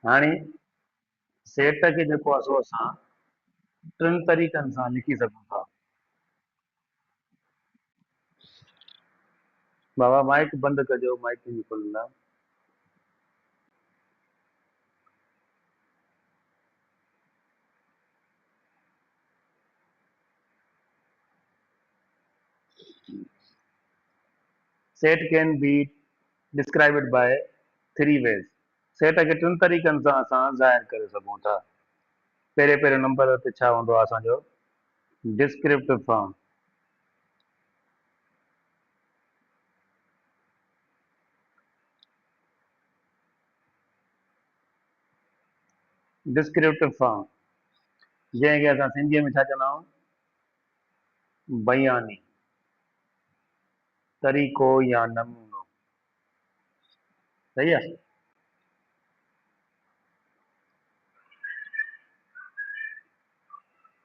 हाणे सेट खे जेको आहे सो असां टिनि तरीक़नि सां लिखी सघूं था। बाबा माइक बंदि कजो, माइक जी खोलंदा। Set can be described by three ways. Set खे टिनि तरीक़नि सां असां ज़ाहिर करे सघूं था। पहिरें नंबर ते छा हूंदो आहे असांजो डिस्क्रिप्टिव फॉर्म। डिस्क्रिप्टिव फॉर्म जंहिंखे असां सिंधीअ में छा चवंदा आहियूं, बयानी तरीक़ो या नमूनो। सही आहे।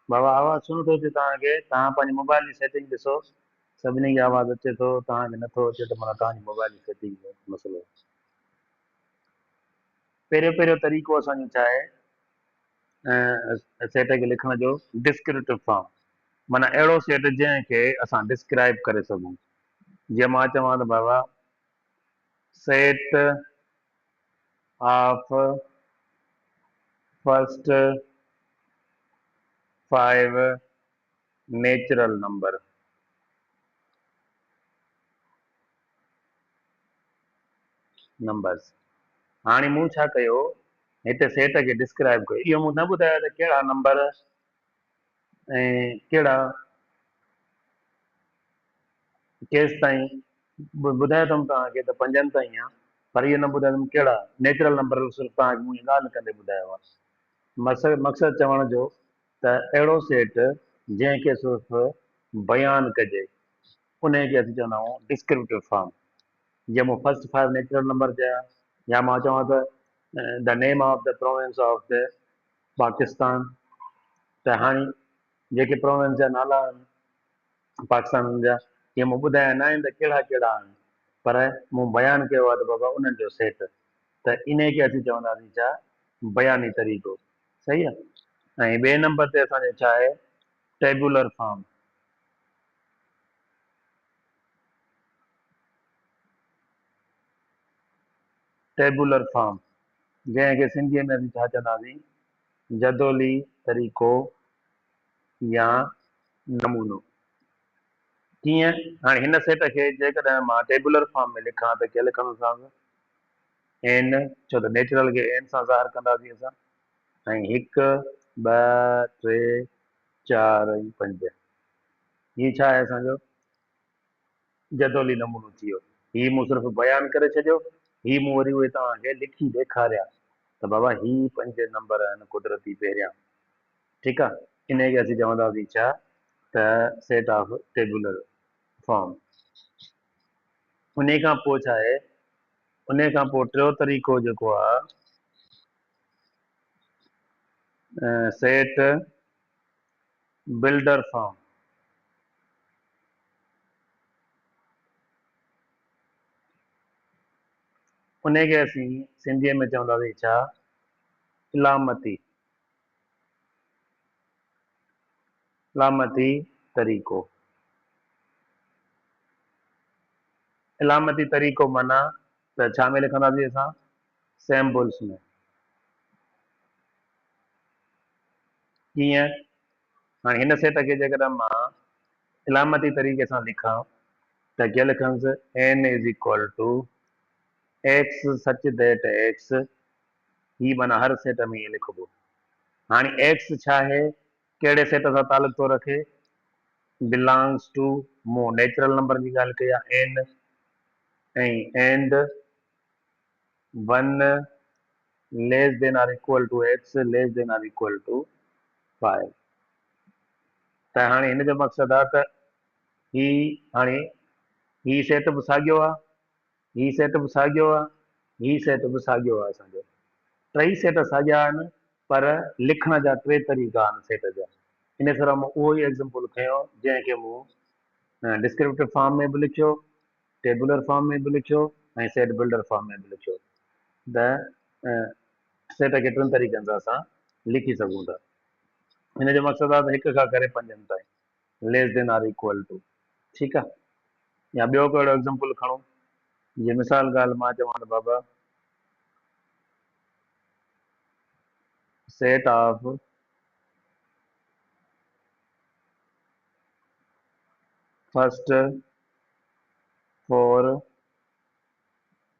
बाबा आवाज़ सुनो थो अचे तव्हांखे, तव्हां पंहिंजे मोबाइल जी सेटिंग ॾिसो, सभिनी खे आवाज़ अचे थो, तव्हांखे नथो अचे त माना तव्हांजी मोबाइल जी सेटिंग जो मसइलो। पहिरियों तरीक़ो असांजो छा आहे सेट खे लिखण जो, डिस्क्रिप्टिव फॉर्म, माना अहिड़ो सेट जंहिंखे असां डिस्क्राइब करे सघूं। जीअं मां चवां त बाबा set of first 5 natural number. Numbers. हाणे मूं छा कयो, हिते सेट खे डिस्क्राइब कयो, इहो मूं न ॿुधायो त कहिड़ा नंबर ऐं कहिड़ा केसि ताईं। ॿुधायो अथमि तव्हांखे त 5 ताईं आहे, पर इहो न ॿुधायो अथमि कहिड़ा नेचुरल नंबर, सिर्फ़ु तव्हांखे मूं ॻाल्हि कंदे ॿुधायो आहे। मक़सदु चवण जो त अहिड़ो सेट जंहिंखे सिर्फ़ु बयानु कजे, उन खे असीं चवंदा आहियूं डिस्क्रिप्टिव फॉर्म। जीअं मूं फर्स्ट 5 नेचुरल नंबर चया, या मां चवां त the name of the province of the Pakistan, त हाणे जेके प्रोविंस जा नाला आहिनि पाकिस्तान जा, इहे मूं ॿुधाया न आहिनि त कहिड़ा कहिड़ा आहिनि, पर मूं बयानु कयो आहे त बाबा उन्हनि जो सेट, त इन खे असीं चवंदासीं छा, बयानी तरीक़ो। सही आहे। ऐं ॿिए नंबर ते असांजो छा आहे, टेबुलर फॉर्म। टेबुलर फॉर्म जंहिंखे सिंधीअ में असीं छा चवंदासीं, जदोली तरीक़ो या नमूनो। कीअं, हाणे हिन सेट खे जेकॾहिं मां टेबुलर फॉर्म में लिखां त कीअं लिखंदोसांसि, एन, छो त नेचुरल खे एन सां ज़ाहिर कंदासीं असां, ऐं 1 2 3 4 ऐं 5, हीअ छा आहे असांजो जदोली नमूनो थी वियो। हीअ मूं सिर्फ़ु बयानु करे छॾियो, हीअ मूं वरी उहे तव्हांखे लिखी ॾेखारिया त बाबा हीअ 5 नंबर आहिनि कुदरती पहिरियां। ठीकु आहे। इन खे असीं चवंदासीं छा, त सेट ऑफ टेबुलर फॉर्म। उन खां पोइ छा आहे, उन खां पोइ टियों तरीक़ो जेको आहे सेट बिल्डर फॉर्म। उन खे असीं सिंधीअ में चवंदासीं छा, इलामती इलामती तरीक़ो। इलामती तरीक़ो माना त छा में लिखंदासीं असां, सैम्बल्स में। कीअं, हाणे हिन सेट खे जेकॾहिं मां इलामती तरीक़े सां लिखां त कीअं लिखंदुसि, n is equal to X such that X, ही माना हर सेट में ईअं लिखबो। हाणे एक्स छा आहे, कहिड़े सेट सां तालुक थो रखे, बिलोंग्स टू, मूं नेचुरल नंबर जी ॻाल्हि कई आहे n, ऐं and 1 less than or equal to X less than or equal to 5। त हाणे हिन जो मक़सदु आहे त ही हाणे ही सेट बि साॻियो आहे, ही सेट बि साॻियो आहे, ही सेट बि साॻियो आहे। असांजो टई सेट साॻिया आहिनि, पर लिखण जा 3 तरीक़ा आहिनि सेट जा। इन तरह मां उहो ई एग्ज़ाम्पल खयो जंहिंखे मूं डिस्क्रिप्टिव फॉर्म में बि लिखियो, टेबुलर फॉर्म में बि लिखियो, ऐं सेट बिल्डर फॉर्म में बि लिखियो। द सेट खे टिनि तरीक़नि सां असां लिखी सघूं था। हिन जो मक़सदु आहे त हिक खां करे 5 ताईं less than or equal to. ठीकु आहे, या ॿियो कहिड़ो एग्ज़ाम्पल खणो, जीअं मिसाल ॻाल्हि मां चवां त बाबा set of first 4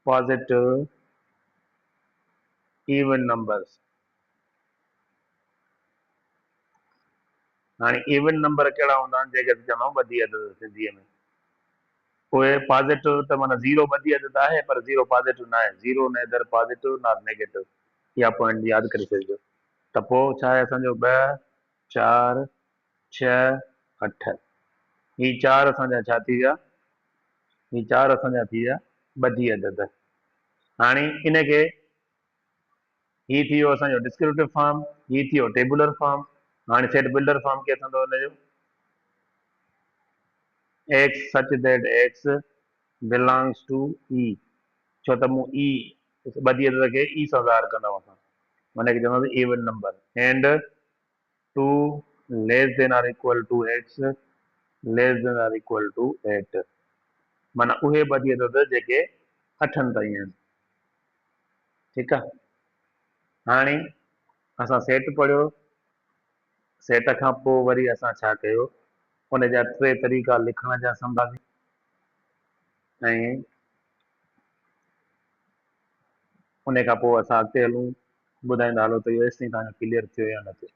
positive even numbers. हाणे इवन नंबर कहिड़ा हूंदा आहिनि जेके चवंदा आहियूं ॿधी अदद सिंधीअ में, उहे पॉजिटिव त माना 0 ॿधी अदद आहे पर 0 पॉजिटिव न आहे, 0 नेदर पॉजिटिव नॉर नेगेटिव, इहा पॉइंट यादि करे छॾिजो। त पोइ छा आहे असांजो 2 4 6 8, ही 4 असांजा छा थी विया, ही 4 असांजा थी विया ॿधी अदद। हाणे इनखे ही थी वियो असांजो डिस्क्रिप्टिव फॉर्म, ही थी वियो टेबुलर फॉर्म। हाणे सेट बिल्डर फॉर्म कीअं थींदो हिनजो, x such that x belongs to e, छो त मूं ई ॿधी अदद खे ई सां ज़ाहिर कंदा असां, माने कि चवंदासीं even number, and 2 less than or equal to x less than or equal to 8, माना उहे ॿधी अदद जेके 8 ताईं आहिनि। ठीकु आहे, हाणे असां सेट पढ़ियो, सेट खां पोइ वरी असां छा कयो, उन जा 3 तरीक़ा लिखण जा संभालीं, ऐं उन खां पोइ असां अॻिते हलूं, ॿुधाईंदा हलो त इहो एसिताईं तव्हांजो क्लियर थियो या न थियो।